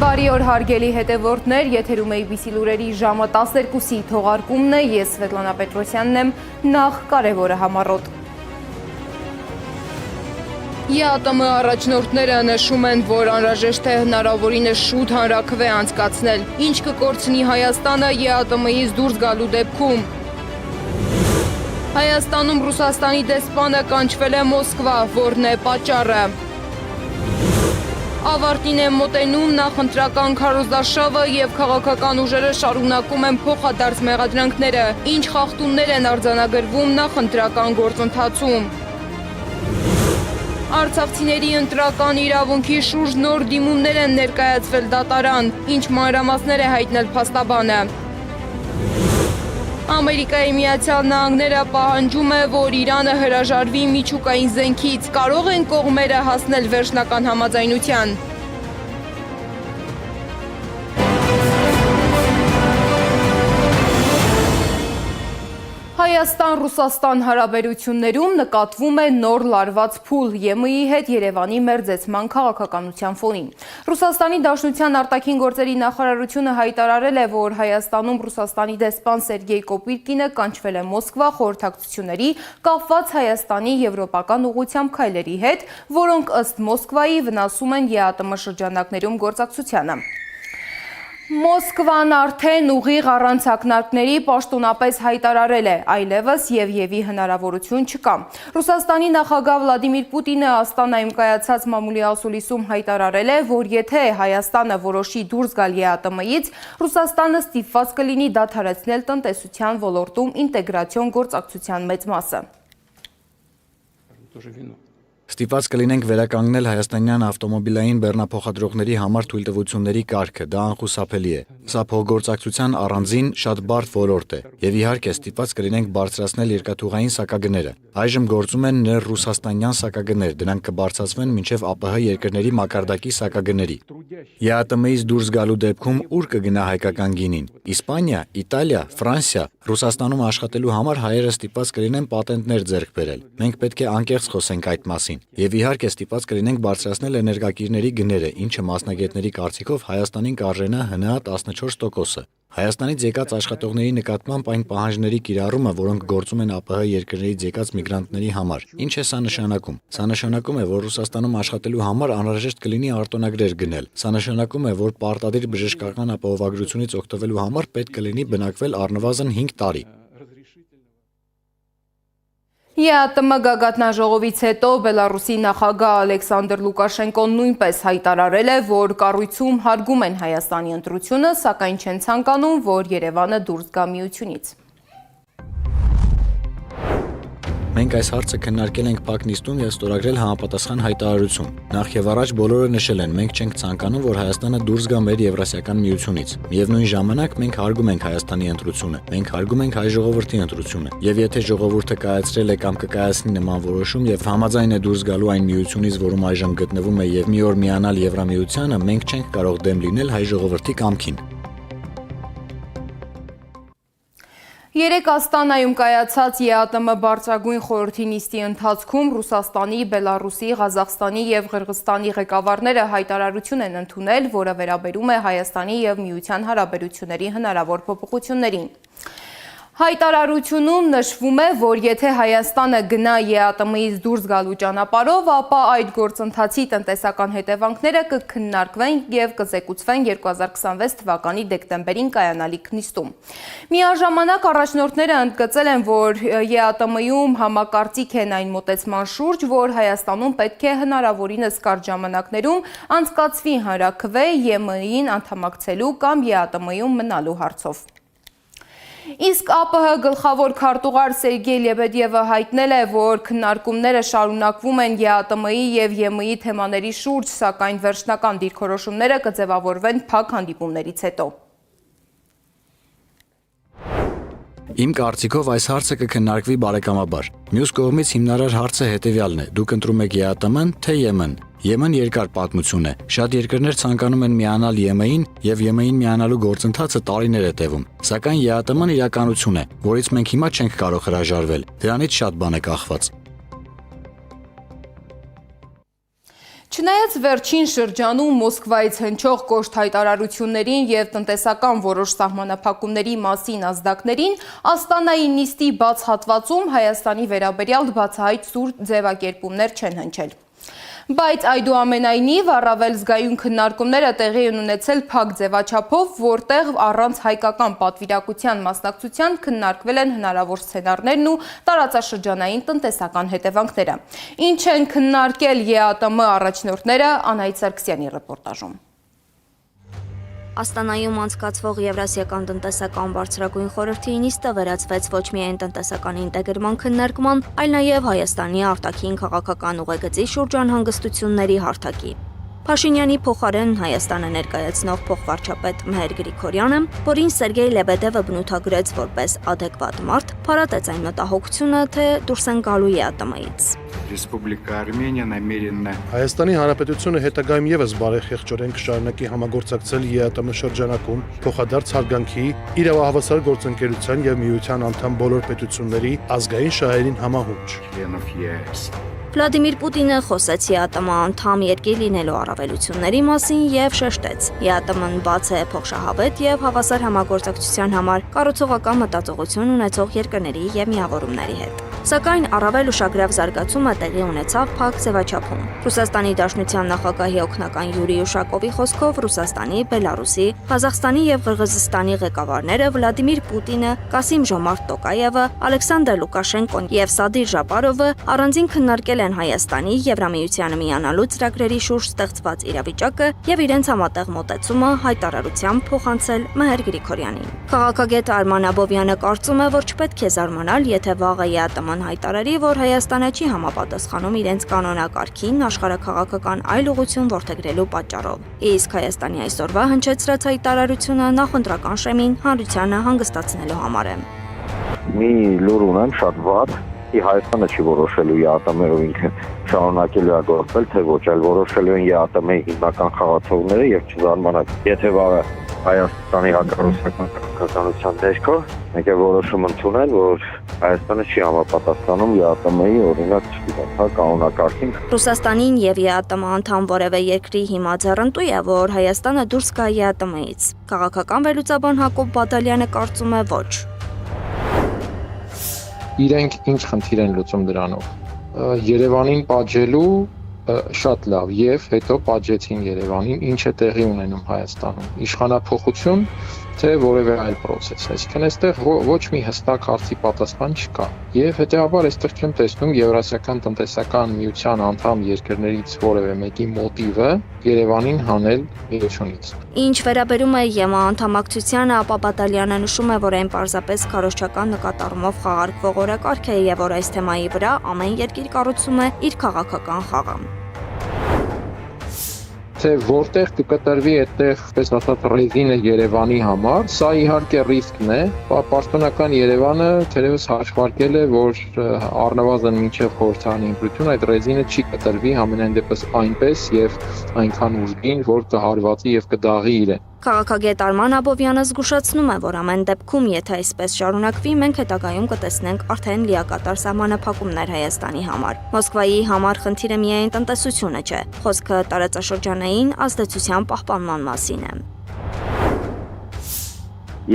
Բարի օր հարգելի հետևորդներ, եթերում է ABC լուրերի ժամը 12-ի թողարկումն է, ես Սվետլանա Պետրոսյանն եմ, նախ կարևորը համառոտ։ ԵԱՏՄ առաջնորդները նշում են, որ անհրաժեշտ է հնարավորինս շուտ հանրաքվե անցկացնել, ինչ կկորցնի Հայաստանը ԵԱՏՄ-ից դուրս գալու դեպքում։ Հայաստանում Ռուսաստանի դեսպանը կանչվել է Մոսկվա, որն է պատճառը։ Ավարտին է մոտենում նախընտրական քարոզարշավը և քաղաքական ուժերը շարունակում են փոխադարձ մեղադրանքները, ինչ խախտումներ են արձանագրվում նախընտրական գործընթացում։ Արցախցիների ընտրական իրավունքի շուրջ նոր դիմումներ են ներկայացվել դատարան, ինչ մանրամասներ է հայտնել փաստաբանը։ Ամերիկայի Միացյալ Նահանգները պահանջում է, որ Իրանը հրաժարվի միջուկային զենքից, կարող են կողմերը հասնել վերջնական համաձայնության։ Հայաստան-Ռուսաստան հարաբերություններում նկատվում է նոր լարված փուլ ԵՄ-ի հետ Երևանի մերձեցման քաղաքականության ֆոնին։ Ռուսաստանի Դաշնության արտաքին գործերի նախարարությունը հայտարարել է, որ Հայաստանում Ռուսաստանի դեսպան Սերգեյ Կոպիլկինը կանչվել է Մոսկվա խորհրդակցությունների կապված Հայաստանի եվրոպական ուղղությամբ քայլերի հետ, որոնք ըստ Մոսկվայի վնասում են ԵԱՏՄ շրջանակներում գործակցությանը։ Մոսկվան արդեն ուղիղ առանց ակնարկների պաշտոնապես հայտարարել է, այլևս Եվի հնարավորություն չկա։ Ռուսաստանի նախագահ Վլադիմիր Պուտինը Աստանայում կայացած մամուլի ասուլիսում հայտարարել է, որ եթե Հայաստանը որոշի դուրս գալ ԵԱՏՄ-ից, Ռուսաստանը ստիպված կլինի դադարեցնել տնտեսության ոլորտում ինտեգրացիոն գործակցության մեծ մասը։ Ստիպված կլինենք վերականգնել հայաստանյան ավտոմոբիլային բեռնափոխադրողների համար թույլտվությունների կարգը, դա անխուսափելի է։ Սա փոխգործակցության առանձին շատ բարդ ոլորտ է, եւ իհարկե ստիպված կլինենք բարձրացնել երկաթուղային սակագները։ Այժմ գործում են ներ-ռուսաստանյան սակագներ, դրանք կբարձրացվեն մինչև ԱՊՀ երկրների մակարդակի սակագների։ ԵԱՏՄ-ից դուրս գալու դեպքում ուր կգնա հայկական գինին։ Իսպանիա, Իտալիա, Ֆրանսիա, Ռուսաստանում աշխատելու համար հայերը ստիպված կլինեն պատենտներ ձեռք բերել։ Մենք պետք է անկեղծ խոսենք այդ մասին։ Եվ իհարկե ստիպված կլինենք բարձրացնել էներգակիրների գները, ինչը մասնագետների կարծիքով Հայաստանին կարժենա ՀՆԱ 14%-ը։ Հայաստանից եկած աշխատողների նկատմամբ այն պահանջների կիրառումը, որոնք գործում են ԱՊՀ երկրներից եկած միգրանտների համար։ Ինչ է սա նշանակում։ Սա նշանակում է, որ Ռուսաստանում աշխատելու համար անհրաժեշտ կլինի արտոնագրեր գնել։ Սա նշանակում է, որ պարտադիր բժշկական ապահովագրությունից օգտվելու համար պետք կլինի բնակվել առնվազն 5 տարի։ ԵԱՏՄ գագաթնաժողովից հետո Բելարուսի նախագահ Ալեքսանդր Լուկաշենկոն նույնպես հայտարարել է, որ կառույցում հարգում են Հայաստանի ընտրությունը, սակայն չեն ցանկանում, որ Երևանը դուրս գա միությունից։ Մենք այս հարցը քննարկել ենք փակ նիստում եւ ստորագրել համապատասխան հայտարարություն։ Նախ եւ առաջ բոլորը նշել են, մենք չենք ցանկանում, որ Հայաստանը դուրս գա մեր Եվրասիական միությունից։ Միևնույն ժամանակ մենք հարգում ենք Հայաստանի ընտրությունը։ Մենք հարգում ենք հայ ժողովրդի ընտրությունը։ Եվ եթե ժողովուրդը կայացրել է կամ կկայացնի նման որոշում եւ համաձայն է դուրս գալու այն միությունից, որում այժմ գտնվում է եւ մի օր միանալ Եվրամիությանը, մենք չենք կարող դեմ լինել հայ ժողովրդի կամքին։ Երեկ Աստանայում կայացած ԵԱՏՄ բարձրագույն խորհրդի նիստի ընթացքում Ռուսաստանի, Բելարուսի, Ղազախստանի և Ղրղստանի ղեկավարները հայտարարություն են ընդունել, որը վերաբերում է Հայաստանի և Միության հարաբերությունների հնարավոր փոփոխություններին։ Հայտարարությունում նշվում է, որ եթե Հայաստանը գնա ԵԱՏՄ-ից դուրս գալու ճանապարհով, ապա այդ գործընթացի տնտեսական հետևանքները կքննարկվեն և կզեկուցվեն 2026 թվականի դեկտեմբերին կայանալիք նիստում։ Միաժամանակ առաջնորդները ընդգծել են, որ ԵԱՏՄ-ում համակարծիք են այն մոտեցման շուրջ, որ Հայաստանում պետք է հնարավորինս կարճ ժամանակներում անցկացվի հանրաքվե ԵՄ-ին անդամակցելու կամ ԵԱՏՄ-ում մնալու հարցով։ Իսկ ԱՊՀ գլխավոր քարտուղար Սերգեյ Լեբեդևը հայտնել է, որ քննարկումները շարունակվում են ԵԱՏՄ-ի և ԵՄ-ի թեմաների շուրջ, սակայն վերջնական դիրքորոշումները կձևավորվեն փակ հանդիպումներից հետո։ Իմ կարծիքով այս հարցը կքննարկվի բարեկամաբար։ Մյուս կողմից հիմնարար հարցը հետևյալն է. դուք ընտրում եք ԵԱՏՄ-ն, թե ԵՄ-ն։ ԵՄ-ն երկար պատմություն է։ Շատ երկրներ ցանկանում են միանալ ԵՄ-ին եւ ԵՄ-ին միանալու գործընթացը տարիներ է տևում։ Սակայն ԵԱՏՄ-ն իրականություն է, որից մենք հիմա չենք կարող հրաժարվել։ Դրանից շատ բան է կախված։ Չնայած վերջին շրջանում Մոսկվայից հնչող կոշտ հայտարարություններին եւ տնտեսական որոշ սահմանափակումների մասին ազդակներին, Աստանայի նիստի բաց հատվածում Հայաստանի վերաբերյալ բացահայտ սուր ձևակերպումներ չեն հնչել։ Բայց այդուամենայնիվ առավել զգայուն քննարկումները տեղի են ունեցել փակ ձևաչափով, որտեղ առանց հայկական պատվիրակության մասնակցության քննարկվել են հնարավոր սցենարներն ու տարածաշրջանային տնտեսական հետևանքները։ Ինչ են քննարկել ԵԱՏՄ առաջնորդները, Անահիտ Սարգսյանի ռեպորտաժում։ Աստանայում անցկացվող Եվրասիական տնտեսական բարձրագույն խորհրդի նիստը վերածվեց ոչ միայն տնտեսական ինտեգրման քննարկման, այլ նաև Հայաստանի արտաքին քաղաքական ուղեգծի շուրջ անհանգստությունների հարթակի։ Փաշինյանի փոխարեն Հայաստանը ներկայացնող փոխվարչապետ Մեհեր Գրիգորյանը, որին Սերգեյ Լեբեդևը բնութագրեց որպես ադեկվատ մարդ, փարատեց այն մտահոգությունը, թե դուրս են գալու ԵԱՏՄ-ից։ Республика Армения намерена Հայաստանի Հանրապետությունը հետագայում եւս բարեխիղճորեն կշարունակի համագործակցել ԵԱՏՄ շրջանակում փոխադարձ հարգանքի, իրավահավասար գործընկերության եւ միության անդամ բոլոր պետությունների ազգային շահերին համահունչ։ членов ЕС. Վլադիմիր Պուտինը խոսեց ԵԱՏՄ անդամ երկիր լինելու առավելությունների մասին եւ շեշտեց. ԵԱՏՄ-ն բաց է փոխշահավետ եւ հավասար համագործակցության համար կառուցողական մտածողություն ունեցող երկրների եւ միավորումների հետ։ Սակայն առավել ուշագրավ զարգացումը տեղի ունեցավ փակ ձևաչափում։ Ռուսաստանի Դաշնության նախագահի օգնական Յուրի Ուշակովի խոսքով Ռուսաստանի, Բելարուսի, Ղազախստանի եւ Ղրղզստանի ղեկավարները Վլադիմիր Պուտինը, Կասիմ Ժոմարտ Տոկայևը, Ալեքսանդր Լուկաշենկոն եւ Սադիր Ժապարովը առանձին քննարկել են Հայաստանի Եվրամիությանը միանալու ծրագրերի շուրջ ստեղծված իրավիճակը եւ իրենց համատեղ մոտեցումը հայտարարությամբ փոխանցել Մեհեր Գրիգորյանին։ Քաղաքագետ Արման Աբովյանը կարծում է, որ չպետք է զարմանալ, եթե վաղը ԵԱՏՄ-ն հայտարարի, որ Հայաստանը չի համապատասխանում իրենց կանոնակարգին աշխարհաքաղաքական այլ ուղղություն որդեգրելու պատճառով։ Իսկ Հայաստանի այսօրվա հնչեցրած հայտարարությունը նախընտրական շեմին հանրությանը հանգստացնելու համար է։ Մի լուր ունեմ շատ վատ, Հայաստանը չի որոշելու ԵԱՏՄ-ով ինքը շարունակելու է գործել, թե ոչ, այլ որոշելու են ԵԱՏՄ-ի հիմնական խաղացողները եւ չզարմանաք, եթե վաղը Հայաստանի հակառուսական քաղաքականության ներքո մենք որոշում ընդունել, որ Հայաստանը չի համապատասխանում ԵԱՏՄ-ի օրինակ կանոնակարգին։ Ռուսաստանին եւ ԵԱՏՄ անդամ որևէ երկրի հիմա ձեռնտու է, որ Հայաստանը դուրս գա ԵԱՏՄ-ից։ Քաղաքական վերլուծաբան Հակոբ Բադալյանը կարծում է ոչ։ Իրենք ինչ խնդիր են լուծում դրանով։ Երևանին պատժելու շատ լավ եւ հետո պատժեցին Երևանին, ինչ է տեղի ունենում Հայաստանում։ Իշխանափոխություն թե որևէ այլ process, այսինքն այստեղ ոչ մի հստակ հարցի պատասխան չկա։ Եվ հետեւաբար այստեղ չեմ տեսնում Եվրասիական տնտեսական միության անդամ երկրներից որևէ մեկի մոտիվը Երևանին հանել միությունից։ Ինչ վերաբերում է ԵՄ անդամակցությանը, ապա Բադալյանը նշում է, որ այն պարզապես քարոզչական նկատառումով խաղարկվող օրակարգ է եւ որ այս թեմայի վրա ամեն երկիր կառուցում է իր քաղաքական խաղը։ Թե որտեղ կկտրվի այդտեղ, պես ասած, ռեզինը Երևանի համար, սա իհարկե ռիսկն է, պաշտոնական Երևանը թերևս հաշվարկել է, որ առնվազն մինչև խորհրդարանի ընտրություն այդ ռեզինը չի կտրվի համենայն դեպս այնպես եւ այնքան ուժգին, որ կհարվածի եւ կդաղի իրեն։ Քաղաքագետ Արման Աբովյանը զգուշացնում է, որ ամեն դեպքում, եթե այսպես շարունակվի, մենք հետագայում կտեսնենք արդեն լիակատար սահմանափակումներ Հայաստանի համար։ Մոսկվայի համար խնդիրը միայն տնտեսությունը չէ, խոսքը տարածաշրջանային ազդեցության պահպանման մասին է։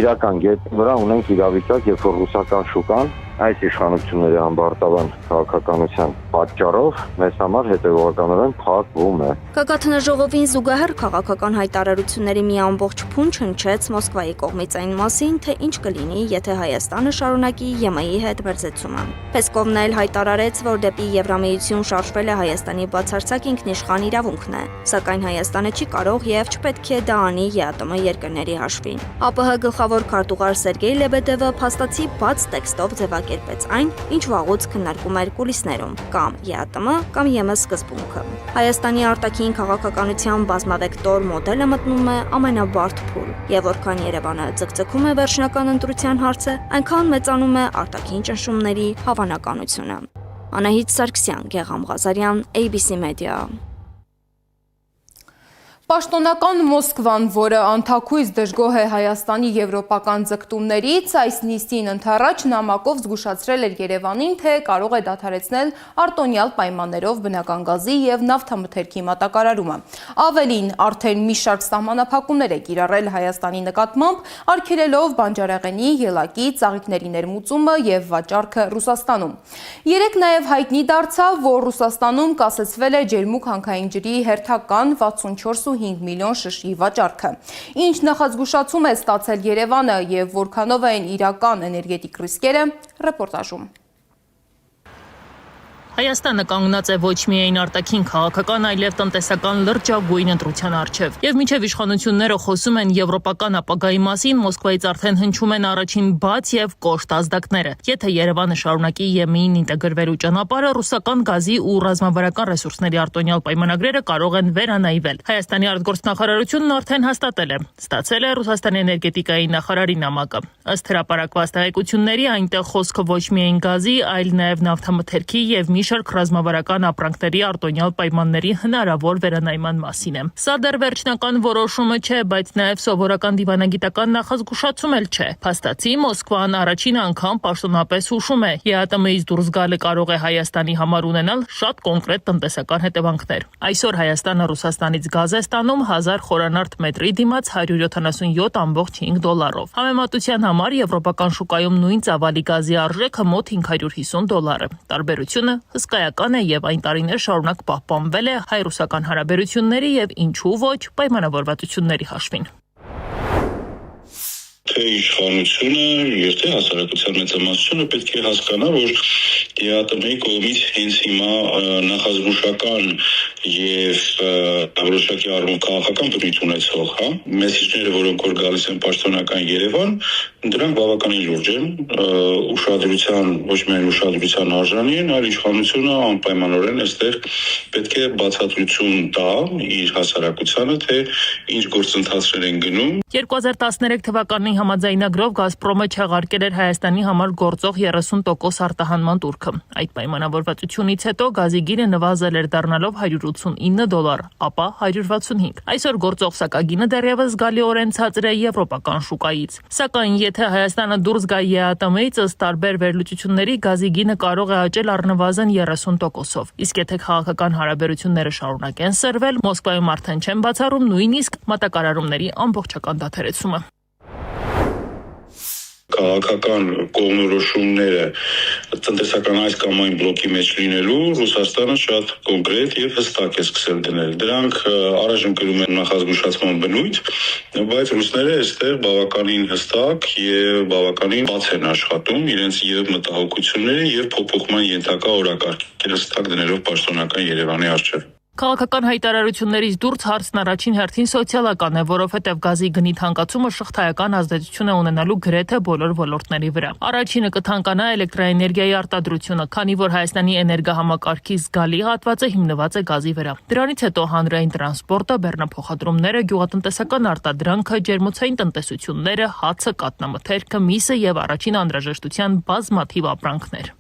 Իրական գետնի վրա ունենք իրավիճակ, երբ որ ռուսական շուկան այս իշխանությունների ամբարտավան քաղաքականության պատճառով մեզ համար հետևողականորեն փակվում է։ Գագաթնաժողովին զուգահեռ քաղաքական հայտարարությունների մի ամբողջ փունջ հնչեց Մոսկվայի կողմից այն մասին, թե ինչ կլինի, եթե Հայաստանը շարունակի ԵՄ-ի հետ մերձեցումը։ Պեսկովն էլ հայտարարեց, որ դեպի Եվրամիություն շարժվել է Հայաստանի բացարձակ ինքնիշխան իրավունքն է, սակայն Հայաստանը չի կարող եւ չպետք է դա անի ԵԱՏՄ երկրների հաշվին։ ԱՊՀ գլխավոր քարտուղար Սերգեյ Լեբեդևը փաստացի բաց տեքստով ձևակերպեց այն, ինչ վաղուց քննարկում էր կուլիսներում, կամ ԵԱՏՄ կամ ԵՄ սկզբունքը։ Հայաստանի արտաքին քաղաքականության բազմավեկտոր մոդելը մտնում է ամենաբարդ փուլ, եւ որքան Երևանը ձգձգում է վերջնական ընտրության հարցը, այնքան մեծանում է արտաքին ճնշումների հավանականությունը։ Անահիտ Սարգսյան, Գեղամ Ղազարյան, ABC Media։ Պաշտոնական Մոսկվան, որը անթաքույց դժգոհ է Հայաստանի եվրոպական ձգտումներից, այս նիստին ընդառաջ նամակով զգուշացրել էր Երևանին, թե կարող է դադարեցնել արտոնյալ պայմաններով բնական գազի և նավթամթերքի մատակարարումը։ Ավելին, արդեն մի շարք սահմանափակումներ է կիրառել Հայաստանի նկատմամբ, արգելելով բանջարեղենի, ելակի, ծաղիկների ներմուծումը և վաճառքը Ռուսաստանում։ Երեկ նաև հայտնի դարձավ, որ Ռուսաստանում կասեցվել է ջերմուկ հանքային ջրի հերթական 64 միլիոն շշի վաճառքը։ Ինչ նախազգուշացում է ստացել Երևանը և որքանով են իրական էներգետիկ ռիսկերը, ռեպորտաժում։ Հայաստանը կանգնած է ոչ միայն արտաքին քաղաքական, այլև տնտեսական լրջագույն ընտրության առջև։ Եվ մինչև իշխանությունները խոսում են եվրոպական ապագայի մասին, Մոսկվայից արդեն հնչում են առաջին բաց եւ կոշտ ազդակները։ Եթե Երևանը շարունակի ԵՄ-ին ինտեգրվելու ճանապարհը, ռուսական գազի ու ռազմավարական ռեսուրսների արտոնյալ պայմանագրերը կարող են վերանայվել։ Հայաստանի արտգործնախարարությունն արդեն հաստատել է։ Ստացել է Ռուսաստանի էներգետիկայի նախարարի նամակը։ Ըստ հրապարակված տեղեկությունների, այնտեղ խոսքը ոչ միայն գազի, այլ նաև նավթամթերքի եւ մի շարք ռազմավարական ապրանքների արտոնյալ պայմանների հնարավոր վերանայման մասին է։ Սա դեռ վերջնական որոշումը չէ, բայց նաև սովորական դիվանագիտական նախազգուշացում էլ չէ։ Փաստացի Մոսկվան առաջին անգամ պաշտոնապես հուշում է, ԵԱՏՄ-ից դուրս գալը կարող է Հայաստանի համար ունենալ շատ կոնկրետ տնտեսական հետևանքներ։ Այսօր Հայաստանը Ռուսաստանից գազ է ստանում 1000 խորանարդ մետրի դիմաց 177.5 դոլարով։ Համեմատության համար եվրոպական շուկայում նույն ծավալի գազի արժեքը մոտ $550 է։ Տարբերությունը հսկայական է եւ այն տարիներ շարունակ պահպանվել է հայ-ռուսական հարաբերությունների եւ ինչու ոչ պայմանավորվածությունների հաշվին։ Թե իշխանությունը եւ թե հասարակության մեծամասնությունը պետք է հասկանա, որ ԵԱՏՄ-ի կողմից հենց հիմա նախազգուշական եւ որոշակի առումով քաղաքական բնույթ ունեցող, մեսիջները, որոնք որ գալիս են պաշտոնական Երևան, դրանք բավականին լուրջ են, ուշադրության, ոչ միայն ուշադրության արժանի են, այլ իշխանությունը անպայմանորեն այստեղ պետք է բացատրություն տա իր հասարակությանը, թե ինչ գործընթացներ են գնում։ 2013 թվականի համաձայնագրով Գազպրոմը չեղարկել էր Հայաստանի համար գործող 30% արտահանման տուրքը։ Այդ պայմանավորվածությունից հետո գազի գինը նվազել էր դառնալով $189, ապա 165։ Այսօր գործող սակագինը դեռևս զգալիորեն ցածր է եվրոպական շուկայից։ Սակայն եթե Հայաստանը դուրս գա ԵԱՏՄ-ից, ըստ տարբեր վերլուծությունների գազի գինը կարող է աճել առնվազն 30%-ով։ Իսկ եթե քաղաքական հարաբերությունները շարունակեն սրվել, Մոսկվայում արդեն չեն բացառում նույնիսկ մատակարարումների ամբողջական դադարեցումը։ Քաղաքական կողմնորոշումները տնտեսական այս կամ այն բլոկի մեջ լինելու Ռուսաստանը շատ կոնկրետ եւ հստակ է սկսել դնել։ Դրանք առայժմ կրում են նախազգուշացման բնույթ, բայց ռուսները այստեղ բավականին հստակ եւ բավականին բաց են աշխատում իրենց եւ մտահոգությունները եւ փոփոխման ենթակա օրակարգերը հստակ դնելով պաշտոնական Երևանի առջեւ։ Քաղաքական հայտարարություններից դուրս հարցն առաջին հերթին սոցիալական է, որովհետև գազի գնի թանկացումը շղթայական ազդեցություն է ունենալու գրեթե բոլոր ոլորտների վրա։ Առաջինը կթանկանա էլեկտրաէներգիայի արտադրությունը, քանի որ Հայաստանի էներգահամակարգի զգալի հատվածը հիմնված է գազի վրա։ Դրանից հետո հանրային տրանսպորտը, բեռնափոխադրումները, գյուղատնտեսական արտադրանքը, ջերմոցային տնտեսությունները, հացը, կաթնամթերքը, միսը եւ առաջին անհրաժեշտության բազմաթիվ ապրանքներ։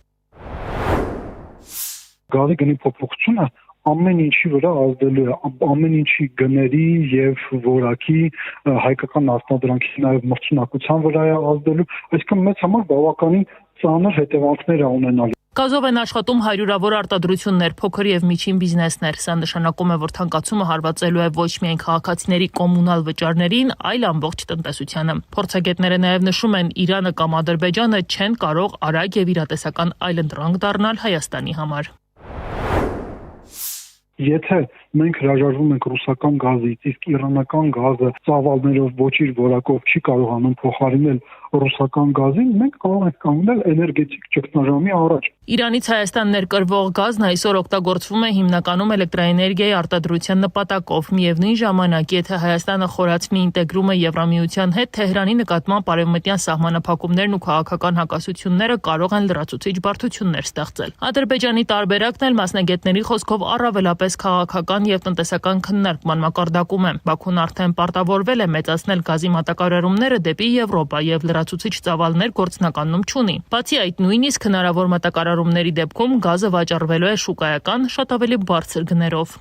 Գազի գնի փոփոխությունը ամեն ինչի վրա ազդելու է, ամեն ինչի գների եւ որակի հայկական արտադրանքի նաեւ մրցունակության վրա է ազդելու, այսինքն մեծ համար բավականին ծանր հետևանքներ է ունենալու։ Գազով են աշխատում հարյուրավոր արտադրություններ, փոքր եւ միջին բիզնեսներ։ Սա նշանակում է, որ թանկացումը հարվածելու է ոչ միայն քաղաքացիների կոմունալ վճարներին, այլ ամբողջ տնտեսությանը։ Փորձագետները նաեւ նշում են, Իրանը կամ Ադրբեջանը չեն կարող արագ եւ իրատեսական այլընտրանք դառնալ Հայաստանի համար։ Եթե մենք հրաժարվում ենք ռուսական գազից, իսկ իրանական գազը ծավալներով ոչ իր որակով չի կարողանում փոխարինել ռուսական գազին, մենք կարող ենք կանգնել էներգետիկ ճգնաժամի առաջ։ Իրանից Հայաստան ներկրվող գազն այսօր օգտագործվում է հիմնականում էլեկտրաէներգիայի արտադրության նպատակով։ Միևնույն ժամանակ, եթե Հայաստանը խորացնի ինտեգրումը Եվրամիության հետ, Թեհրանի նկատմամբ արևմտյան սահմանափակումներն ու քաղաքական հակասությունները կարող են լրացուցիչ բարդություններ ստեղծել։ Ադրբեջանի տարբերակն էլ մասնագետների խոսքով առավելապես քաղաքական եւ տնտեսական քննարկման մակարդակում է։ Բաքուն արդեն պարտավորվել է մեծացնել գազի մատակարարումները դեպի Եվրոպա եւ լրացուցիչ ծավալներ գործնականում չունի։ Բացի այդ, նույնիսկ հնարավոր մատակարարումների դեպքում գազը վաճառվելու է շուկայական շատ ավելի բարձր գներով։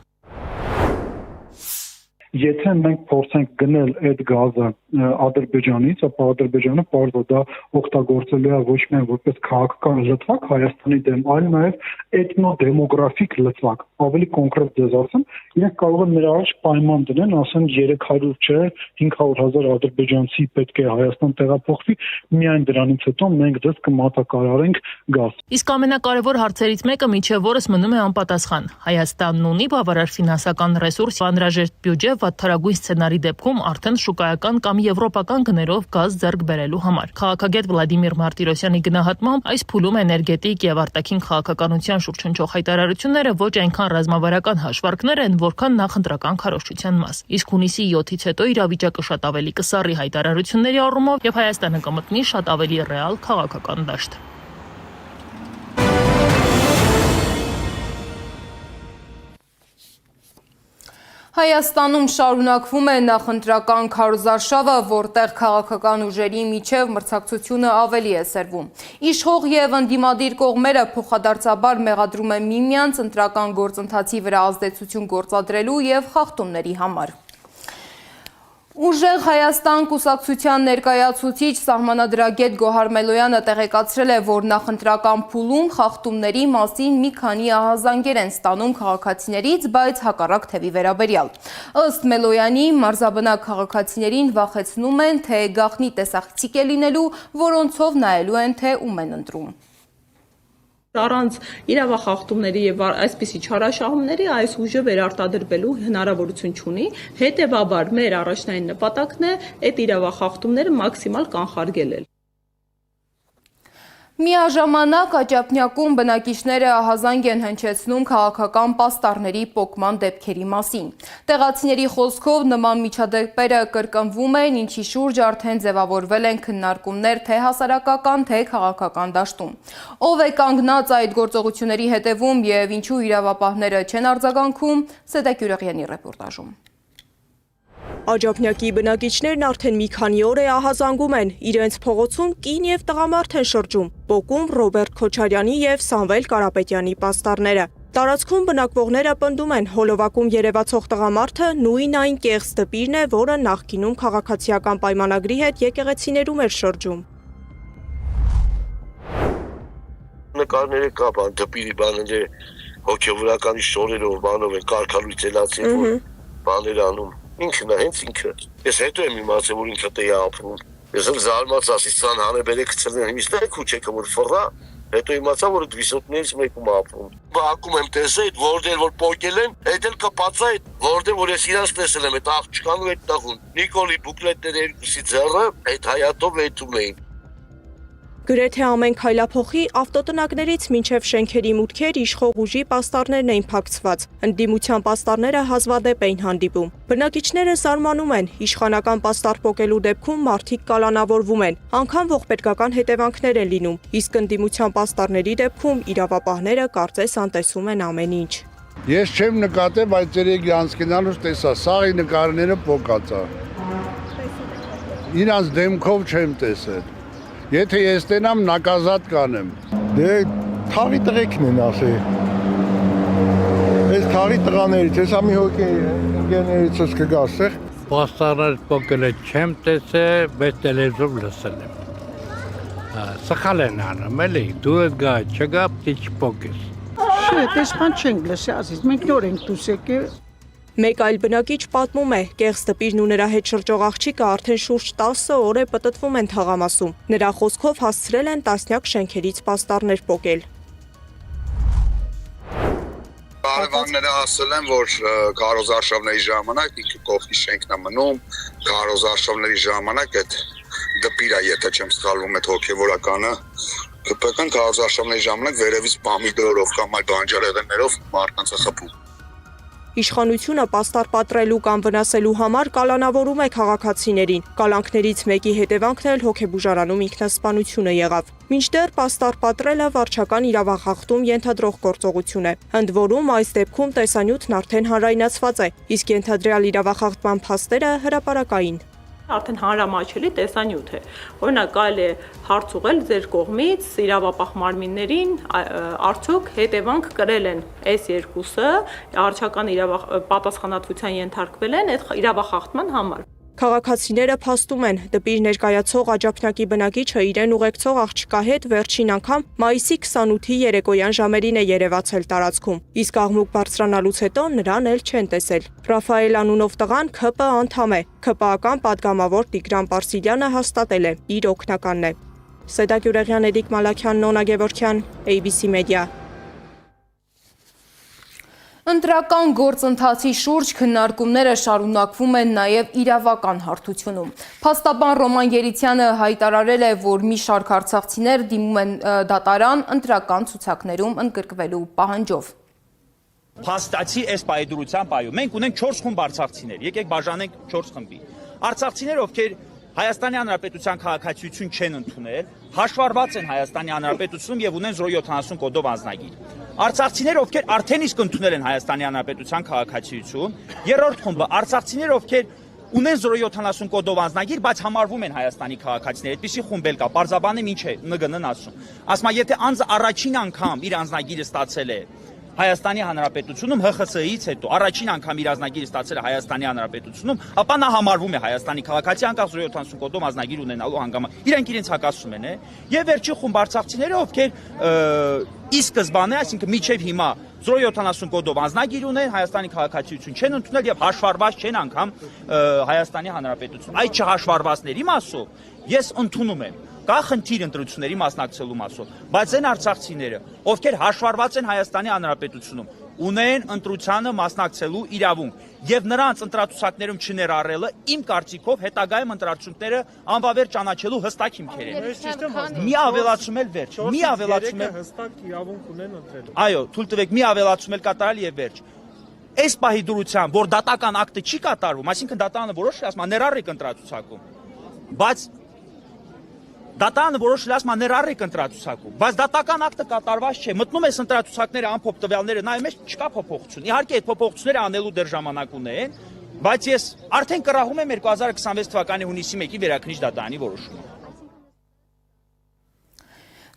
եթե մենք փորձենք գնել այդ գազը Ադրբեջանից, ապա Ադրբեջանը պարզ է դա օգտագործելու է ոչ միայն որպես քաղաքական լծվակ Հայաստանի դեմ, այլ նաև էթնոդեմոգրաֆիկ լծվակ։ Ավելի կոնկրետ ձեզ ասեմ, իրենք կարող են նրա առաջ պայման դնեն, ասեն 300 չէ, 500,000 ադրբեջանցի պետք է Հայաստան տեղափոխվի, միայն դրանից հետո մենք դες կմատակարարենք գազ։ Իսկ ամենակարևոր հարցերից մեկը միջև օրս մնում է անպատասխան։ Հայաստանն ունի բավարար ֆինանսական ռեսուրս, անհրաժեշտ բյուջե վատթարագույն սցենարի դեպքում արդեն շուկայական կամ եվրոպական գներով գազ ձեռք բերելու համար։ Քաղաքագետ Վլադիմիր Մարտիրոսյանի գնահատմամբ այս փուլում էներգետիկ եւ արտաքին քաղաքականության շուրջ հնչող հայտարարությունները ոչ այնքան ռազմավարական հաշվարկներ են, որքան նախընտրական քարոզչության մաս։ Իսկ հունիսի 7-ից հետո իրավիճակը շատ ավելի կսառի հայտարարությունների առումով եւ Հայաստանը կմտնի շատ ավելի ռեալ քաղաքական դաշտ։ Հայաստանում շարունակվում է նախընտրական քարոզարշավը, որտեղ քաղաքական ուժերի միջև մրցակցությունը ավելի է սերվում։ Իշխող եւ ընդդիմադիր կողմերը փոխադարձաբար մեղադրում են միմյանց ընտրական գործընթացի վրա ազդեցություն գործադրելու եւ խախտումների համար։ Ուժեղ Հայաստան կուսակցության ներկայացուցիչ սահմանադրագետ Գոհար Մելոյանը տեղեկացրել է, որ նախընտրական փուլում խախտումների մասին մի քանի ահազանգեր են ստանում քաղաքացիներից, բայց հակառակ թևի վերաբերյալ։ Ըստ Մելոյանի, մարզաբնակ քաղաքացիներին վախեցնում են, թե գաղտնի տեսախցիկ է լինելու, որոնցով նայելու են, թե ում են ընտրում։ Առանց իրավախախտումների եւ այսպիսի չարաշահումների այս ուժը վերարտադրվելու հնարավորություն չունի, հետեւաբար մեր առաջնային նպատակն է այդ իրավախախտումները մաքսիմալ կանխարգելել։ Միաժամանակ Աջափնյակում բնակիչները ահազանգ են հնչեցնում քաղաքական պաստառների պոկման դեպքերի մասին։ Տեղացիների խոսքով նման միջադեպերը կրկնվում են, ինչի շուրջ արդեն ձևավորվել են քննարկումներ թե հասարակական, թե քաղաքական դաշտում։ Ով է կանգնած այդ գործողությունների հետևում եւ ինչու իրավապահները չեն արձագանքում, Սեդակ Յուրեղյանի ռեպորտաժում։ Աջափնյակի բնակիչներն արդեն մի քանի օր է ահազանգում են, իրենց փողոցում կին եւ տղամարդ են շրջում, պոկում Ռոբերտ Քոչարյանի եւ Սամվել Կարապետյանի պաստառները։ Տարածքում բնակվողները պնդում են, հոլովակում երևացող տղամարդը նույն այն կեղծ դպիրն է, որը նախկինում քաղաքացիական պայմանագրի հետ եկեղեցիներում էր շրջում։ Նկարները կա, դպիրի բաները հոգեվորականի շորերով, բանով են կարգալույցելացի, որ բաներ անում։ Ինքն է, հենց ինքը։ Ես հետո եմ իմացել, որ ինքը տեղ է ապրում։ Ես էլ զարմացած, իսկան հանեբերեք գցել են իստե քուչեկը որ ֆռա, հետո իմացա, որ այդ վիսոտներից մեկում է ապրում։ Բակում եմ տեսել, որտեղ որ պոկել են, այդ էլ կպած է, որտեղ որ ես իրանց տեսել եմ, այդ աղջկան ու այդ տաղուն։ Նիկոլի բուկլետները երկուսի ձեռը այդ հայատով եթում էին։ Գրեթե ամեն քայլափոխի ավտոտնակներից մինչև շենքերի մուտքեր իշխող ուժի պաստառներն էին փակցված։ Ընդդիմության պաստառները հազվադեպ էին հանդիպում։ Բնակիչները զարմանում են, իշխանական պաստառ պոկելու դեպքում մարդիկ կալանավորվում են, անգամ ողբերգական հետևանքներ են լինում, իսկ ընդդիմության պաստառների դեպքում իրավապահները կարծես անտեսում են ամեն ինչ։ Ես չեմ նկատել, բայց երեք անցկենալուց տեսա, սաղի նկարները պոկած է։ Իրանց դեմքով չեմ տեսել։ Եթե ես տենամ նակազատ կանեմ։ Դե թաղի տղեկն են ասել։ Այս թաղի տղաներից, ես ամի հոգի ընկերներիցս կգա ստեղ։ Պաստառներ պոկել չեմ տեսել, բայց տելևիզոր լսել եմ։ Սխալ են անում, էլի, դու ես գա, չգա, պիտի չպոկես։ Չէ, տեսման չենք լսի, ասես, մենք նոր ենք դուրս եկել։ Մեկ այլ բնակիչ պատմում է, կեղծ դպիրն ու նրա հետ շրջող աղջիկը արդեն շուրջ 10 օր է պտտվում են թաղամասում։ Նրա խոսքով հասցրել են տասնյակ շենքերից պաստառներ պոկել։ Կարևանները ասել են, որ քարոզարշավների ժամանակ ինքը կողքի շենքն է մնում, քարոզարշավների ժամանակ այդ դպիրա, եթե չեմ սխալվում, այդ հոգևորականը կպեկան քարոզարշավների ժամանակ վերևից պամիդորով կամ այլ բանջարեղեններով մարդկանց է խփում։ Իշխանությունը պաստառ պատրելու կամ վնասելու համար կալանավորում է քաղաքացիներին։ Կալանքներից մեկի հետևանքն էլ հոգեբուժարանում ինքնասպանությունը եղավ։ Մինչդեռ պաստառ պատրելը վարչական իրավախախտում ենթադրող գործողություն է։ Ընդ որում այս դեպքում տեսանյութն արդեն հանրայնացված է, իսկ ենթադրյալ իրավախախտման փաստերը հրապարակային։ Արդեն հանրամատչելի տեսանյութ է։ Օրինակ կարելի է հարց ուղղել ձեր կողմից իրավապահ մարմիններին, արդյոք հետևանք կրել են այս երկուսը, արարչական պատասխանատվության ենթարկվել են այդ իրավախախտման համար։ Քաղաքացիները փաստում են, դպիր ներկայացող աջափնյակի բնակիչը իրեն ուղեկցող աղջկա հետ վերջին անգամ մայիսի 28-ի երեկոյան ժամերին է երևացել տարածքում, իսկ աղմուկ բարձրանալուց հետո նրան էլ չեն տեսել։ Ռաֆայել անունով տղան ՔՊ անդամ է, ՔՊ-ական պատգամավոր Տիգրան Պարսիլյանը հաստատել է, իր օգնականն է։ Սեդա Գյուրեղյան, Էդիկ Մալաքյան, Նոնա Գևորգյան, ABC Media։ Ընտրական գործընթացի շուրջ քննարկումները շարունակվում են նաև իրավական հարթությունում։ Փաստաբան Ռոման Երիցյանը հայտարարել է, որ մի շարք արցախցիներ դիմում են դատարան ընտրական ցուցակներում ընդգրկվելու պահանջով։ Փաստացի այս պայդրության պայում մենք ունենք 4 խումբ արցախցիներ, եկեք բաժանենք 4 խմբի։ Արցախցիներ, ովքեր Հայաստանի Հանրապետության քաղաքացիություն չեն ընդունել, հաշվառված են Հայաստանի Հանրապետությունում եւ ունեն 070 կոդով անձնագիր։ Արցախցիներ, ովքեր արդեն իսկ ընդունել են Հայաստանի Հանրապետության քաղաքացիություն, երրորդ խումբը արցախցիներ, ովքեր ունեն 070 կոդով անձնագիր, բայց համարվում են Հայաստանի քաղաքացիներ։ Այդպիսի խումբ էլ կա։ Պարզաբանը ինչ է ՆԳՆ-ն ասում։ Ասում է, եթե անձը առաջին անգամ իր անձնագիրը ստացել է Հայաստանի Հանրապետությունում ՀԽՍՀ-ից հետո առաջին անգամ իր անձնագիրը ստացել է Հայաստանի Հանրապետությունում, ապա նա համարվում է Հայաստանի քաղաքացի, անկախ 070 կոդով անձնագիր ունենալու հանգամանք։ Իրենք իրենց հակասում են, եւ վերջի խումբ արցախցիները, ովքեր ի սկզբանե, այսինքն միջև հիմա 070 կոդով անձնագիր ունեն, Հայաստանի քաղաքացիություն չեն ընդունել եւ հաշվառված չեն անգամ Հայաստանի Հանրապետություն։ Այդ չհաշվառվածների մասով ես ընդունում եմ։ Կա խնդիր ընտրությունների մասնակցելու մասով, բայց այն արցախցիները, ովքեր հաշվառված են Հայաստանի Հանրապետությունում, ունեն ընտրությանը մասնակցելու իրավունք եւ նրանց ընտրացուցակներում չներառելը իմ կարծիքով հետագայում ընտրացուցակները անվավեր ճանաչելու հստակ հիմքեր են։ Մի ավելացում էլ վերջ, մի ավելացում էլ հստակ իրավունք ունեն ընտրելու։ Այո, թույլ տվեք մի ավելացում էլ կատարել եւ վերջ։ Այս պահի դրությամբ, որ դատական ակտը չի կատարվում, այսինքն դատարանը որոշ ասում է ներառեք ընտրացուցակում, բայց դատարանը որոշել ասում է ներառեք ընտրացուցակում, բայց դատական ակտը կատարված չէ։ Մտնում ես ընտրացուցակները ամփոփ տվյալները նայում ես, չկա փոփոխություն։ Իհարկե այդ փոփոխությունները անելու դեռ ժամանակ ունեն, բայց ես արդեն կռահում եմ 2026 թվականի հունիսի 1-ի վերաքննիչ դատարանի որոշումը։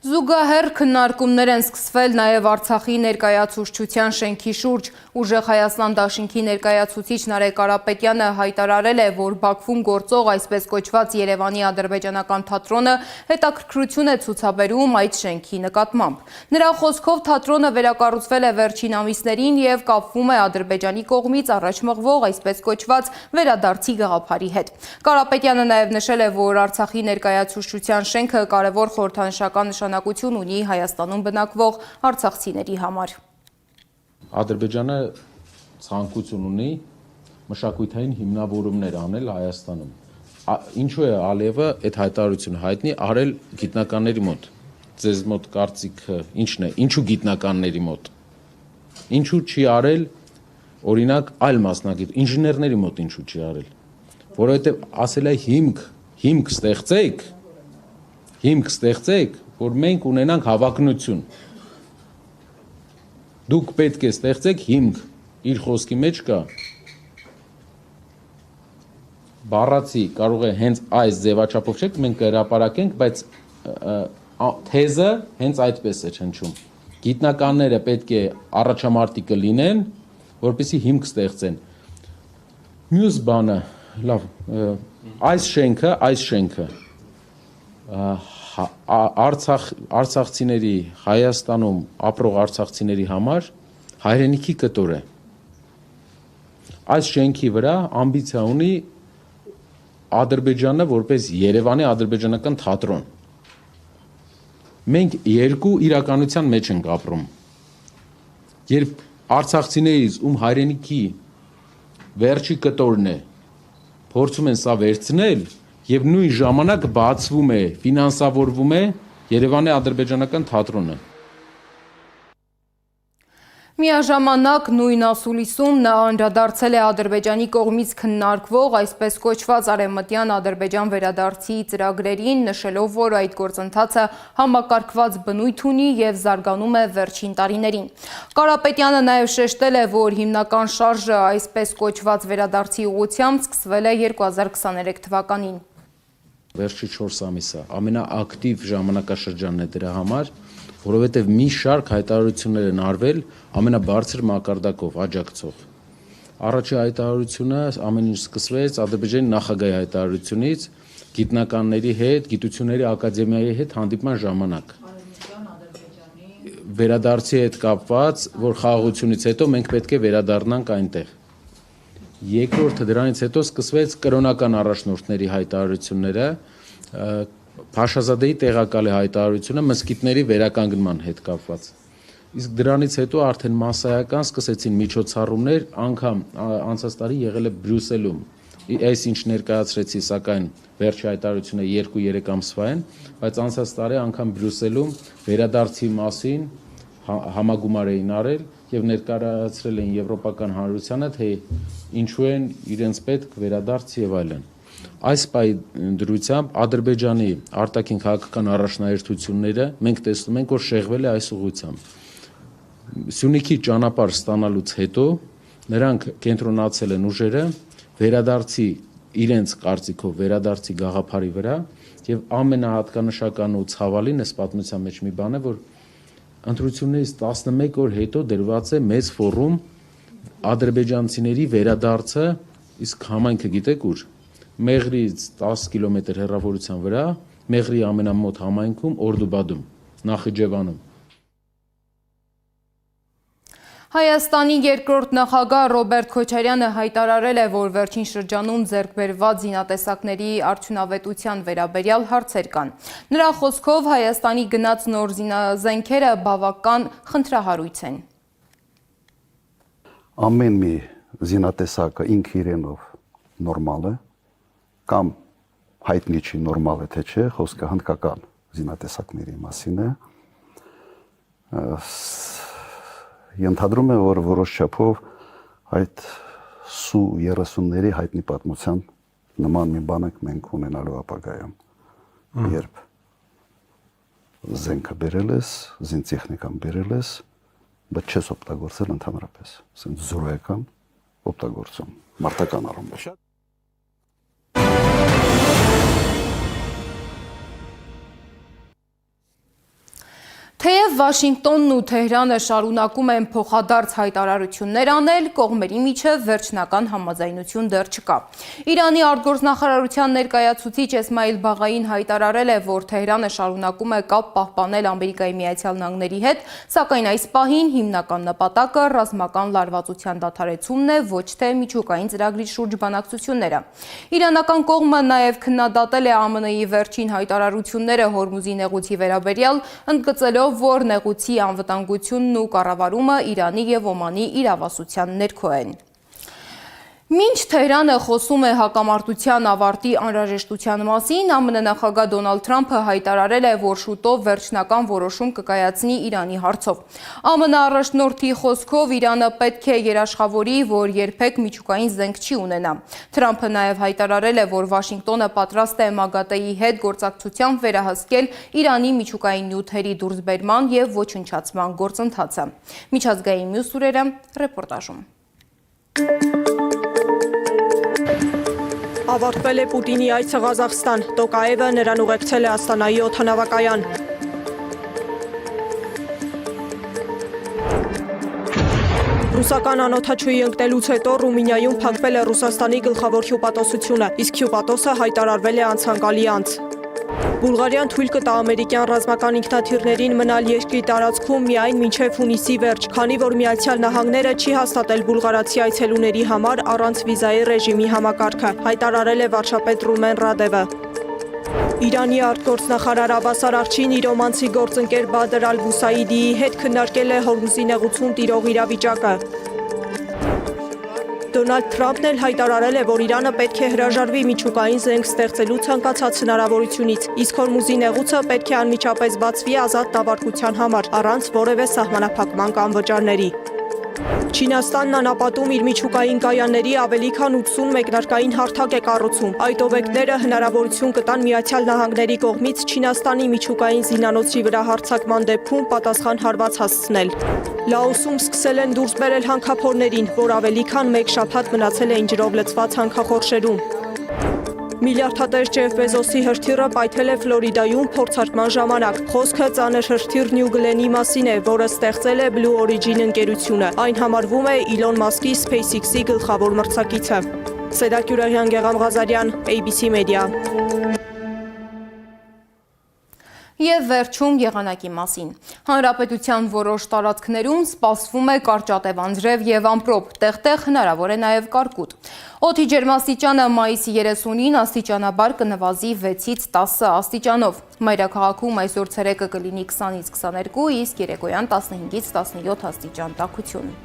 Զուգահեռ քննարկումներ են սկսվել նաև Արցախի ներկայացուցչության շենքի շուրջ։ Ուժեղ Հայաստան դաշինքի ներկայացուցիչ Նարեկ Կարապետյանը հայտարարել է, որ Բաքվում գործող այսպես կոչված Երևանի ադրբեջանական թատրոնը հետաքրքրություն է ցուցաբերում այդ շենքի նկատմամբ։ Նրա խոսքով թատրոնը վերակառուցվել է վերջին ամիսներին եւ կապվում է Ադրբեջանի կողմից առաջ մղվող այսպես կոչված վերադարձի գաղափարի հետ։ Կարապետյանը նաև նշել է, որ Արցախի ներկայացուցչության շենքը կարևոր խորհրդանշական նշանակություն ունի Հայաստանում բնակվող արցախցիների համար։ Ադրբեջանը ցանկություն ունի մշակութային հիմնավորումներ անել Հայաստանում։ Ինչու է Ալիևը այդ հայտարարությունը հայտնի արել գիտնականների մոտ։ Ձեզ մոտ կարծիքը ի՞նչն է, ինչու գիտնականների մոտ։ Ինչու չի արել օրինակ այլ մասնագետ, ինժեներների մոտ ինչու չի արել։ Որովհետև ասել է հիմք ստեղծեք, որ մենք ունենանք հավակնություն։ Դուք պետք է ստեղծեք հիմք, իր խոսքի մեջ կա։ Բառացի կարող է հենց այս ձևաչափով չէ, մենք կհրապարակենք, բայց թեզը հենց այդպես է հնչում։ Գիտնականները պետք է առաջամարտիկը լինեն, որպեսզի հիմք ստեղծեն։ Մյուս բանը, լավ, այս շենքը արցախցիների, Հայաստանում ապրող արցախցիների համար հայրենիքի կտոր է։ Այս շենքի վրա ամբիցիա ունի Ադրբեջանը որպես Երևանի ադրբեջանական թատրոն։ Մենք երկու իրականության մեջ ենք ապրում։ Երբ արցախցիներից ում հայրենիքի վերջի կտորն է, փորձում են սա վերցնել, եւ նույն ժամանակ բացվում է, ֆինանսավորվում է Երևանի ադրբեջանական թատրոնը։ Միաժամանակ նույն ասուլիսում նա անդրադարձել է Ադրբեջանի կողմից քննարկվող այսպես կոչված արևմտյան Ադրբեջան վերադարձի ծրագրերին, նշելով, որ այդ գործընթացը համակարգված բնույթ ունի եւ զարգանում է վերջին տարիներին։ Կարապետյանը նաեւ շեշտել է, որ հիմնական շարժը այսպես կոչված վերադարձի ուղղությամբ սկսվել է 2023 թվականին։ Վերջի 4 ամիսը ամենաակտիվ ժամանակաշրջանն է դրա համար, որովհետև մի շարք հայտարարություններ են արվել ամենաբարձր մակարդակով աջակցող։ Առաջի հայտարարությունը ամեն ինչ սկսվեց Ադրբեջանի նախագահի հայտարարությունից գիտնականների հետ, գիտությունների ակադեմիայի հետ հանդիպման ժամանակ։ Վերադարձի հետ կապված, որ խաղաղությունից հետո մենք պետք է վերադառնանք այնտեղ։ Երկրորդը դրանից հետո սկսվեց կրոնական առաջնորդների հայտարարությունները, Փաշազադեի տեղակալի հայտարարությունը մզկիթների վերականգնման հետ կապված։ Իսկ դրանից հետո արդեն մասսայական սկսեցին միջոցառումներ, անգամ անցած տարի եղել է Բրյուսելում։ Այս ինչ ներկայացրեցի, սակայն վերջի հայտարարությունը 2-3 ամսվա են, բայց անցած տարի անգամ Բրյուսելում վերադարձի մասին համագումար էին արել եւ ներկայացրել են Եվրոպական հանրությանը, թե ինչու են իրենց պետք վերադարձ եւ այլն։ Այս դրությամբ Ադրբեջանի արտաքին քաղաքական առաջնահերթությունները մենք տեսնում ենք, որ շեղվել է այս ուղղությամբ։ Սյունիքի ճանապարհ ստանալուց հետո նրանք կենտրոնացել են ուժերը վերադարձի իրենց կարծիքով վերադարձի գաղափարի վրա եւ ամենահատկանշական ու ցավալին այս պատմության մեջ մի բան է, որ ընտրություններից 11 օր հետո դրված է մեծ ֆորում ադրբեջանցիների վերադարձը, իսկ համայնքը գիտեք ուր։ Մեղրից 10 կիլոմետր հեռավորության վրա, Մեղրի ամենամոտ համայնքում Օրդուբադում, Նախիջևանում։ Հայաստանի երկրորդ նախագահ Ռոբերտ Քոչարյանը հայտարարել է, որ վերջին շրջանում ձեռք բերված զինատեսակների արդյունավետության վերաբերյալ հարցեր կան։ Նրա խոսքով Հայաստանի գնաց նոր զինազենքերը բավական խնդրահարույց են։ Ամեն մի զինատեսակը ինքը իրենով նորմալ է, կամ հայտնի չի նորմալ է թե չէ, խոսքը հնդկական զինատեսակների մասին է։ Ենթադրում է, որ որոշ չափով այդ Սու-30-ների հայտնի պատմության նման մի բան ենք մենք ունենալու ապագայում, երբ զենքը բերել ես, զինտեխնիկան բերել ես, բայց չես օգտագործել ընդհանրապես, ասենք զրոյական օգտագործում, մարտական առումով։ Թեև Վաշինգտոնն ու Թեհրանը շարունակում են փոխադարձ հայտարարություններ անել, կողմերի միջև վերջնական համաձայնություն դեռ չկա։ Իրանի արտգործնախարարության ներկայացուցիչ Էսմայիլ Բաղային հայտարարել է, որ Թեհրանը շարունակում է կապ պահպանել Ամերիկայի Միացյալ Նահանգների հետ, սակայն այս պահին հիմնական նպատակը ռազմական լարվածության դադարեցումն է, ոչ թե միջուկային ծրագրի շուրջ բանակցությունները։ Իրանական կողմը նաև քննադատել է ԱՄՆ-ի վերջին հայտարարությունները Հորմուզի նեղուցի վերաբերյալ, ընդգծելով, որ նեղուցի անվտանգությունն ու կառավարումը Իրանի եւ Օմանի իրավասության ներքո են։ Մինչ Թեհրանը խոսում է հակամարտության ավարտի անհրաժեշտության մասին, ԱՄՆ նախագահ Դոնալդ Թրամփը հայտարարել է, որ շուտով վերջնական որոշում կկայացնի Իրանի հարցով։ ԱՄՆ առաջնորդի խոսքով Իրանը պետք է երաշխավորի, որ երբեք միջուկային զենք չի ունենա։ Թրամփը նաև հայտարարել է, որ Վաշինգտոնը պատրաստ է ՄԱԳԱՏԷ-ի հետ գործակցությամբ վերահսկել Իրանի միջուկային նյութերի դուրսբերման եւ ոչնչացման գործընթացը։ Միջազգային մյուս լուրերը ռեպորտաժում։ Ավարտվել է Պուտինի այցը Ղազախստան, Տոկաևը նրան ուղեկցել է Աստանայի օդանավակայան։ Ռուսական անօդաչուի ընկնելուց հետո Ռումինիայում փակվել է Ռուսաստանի գլխավոր հյուպատոսությունը, իսկ հյուպատոսը հայտարարվել է անցանկալի անց։ Բուլղարիան թույլ կտա ամերիկյան ռազմական ինքնաթիռներին մնալ երկրի տարածքում միայն մինչև հունիսի վերջ, քանի որ Միացյալ Նահանգները չի հաստատել բուլղարացի այցելուների համար առանց վիզայի ռեժիմի համակարգը, հայտարարել է վարչապետ Ռումեն Ռադևը։ Իրանի արտգործնախարար Աբբաս Արաղչին իր օմանցի գործընկեր Բադր Ալ-Բուսայիդիի հետ քննարկել է Հորմուզի նեղուցում տիրող իրավիճակը։ Դոնալդ Թրամփն էլ հայտարարել է, որ Իրանը պետք է հրաժարվի միջուկային զենք ստեղծելու ցանկացած հնարավորությունից, իսկ Հորմուզի նեղուցը պետք է անմիջապես բացվի ազատ տավարկության համար, առանց որևէ սահմանափակման կամ վճարների։ Չինաստանն անապատում իր միջուկային կայանների ավելի քան 80 մեկնարկային հարթակ է կառուցում։ Այդ օբյեկտները հնարավորություն կտան Միացյալ Նահանգների կողմից Չինաստանի միջուկային զինանոցի վրա հարձակման դեպքում պատասխան հարված հասցնել։ Լաոսում սկսել են դուրս բերել հանքափորներին, որ ավելի քան 1 շաբաթ մնացել էին ջրով լցված հանքախորշերում։ Միլիարդատեր Ջեֆ Բեզոսի հրթիռը պայթել է Ֆլորիդայում փորձարկման ժամանակ։ Խոսքը ծանր հրթիռ Նյու Գլենի մասին է, որը ստեղծել է Blue Origin ընկերությունը։ Այն համարվում է Իլոն Մասկի SpaceX-ի գլխավոր մրցակիցը։ Սեդակ Յուրահյան, Գեգամ Ղազարյան, ABC Media։ Եվ վերջում եղանակի մասին։ Հանրապետության որոշ տարածքներում սպասվում է կարճատև անձրև եւ ամպրոպ, տեղ-տեղ հնարավոր է նաեւ կարկուտ։ Օդի ջերմաստիճանը մայիսի 30-ին աստիճանաբար կնվազի 6-ից 10 աստիճանով։ Մայրաքաղաքում այսօր ցերեկը կլինի 20-ից 22, իսկ երեկոյան 15-ից 17 աստիճան տաքություն։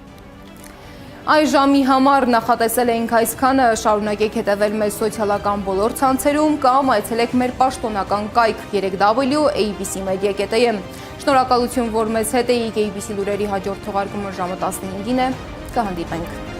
Այս ժամի համար նախատեսել էինք այսքանը, շարունակեք հետևել մեզ սոցիալական բոլոր ցանցերում կամ այցելեք մեր պաշտոնական կայք 3w.abcmedia.am։ Շնորհակալություն, որ մեզ հետ էիք։ ABC լուրերի հաջորդ թողարկումը ժամը 15-ին է։ Կհանդիպենք։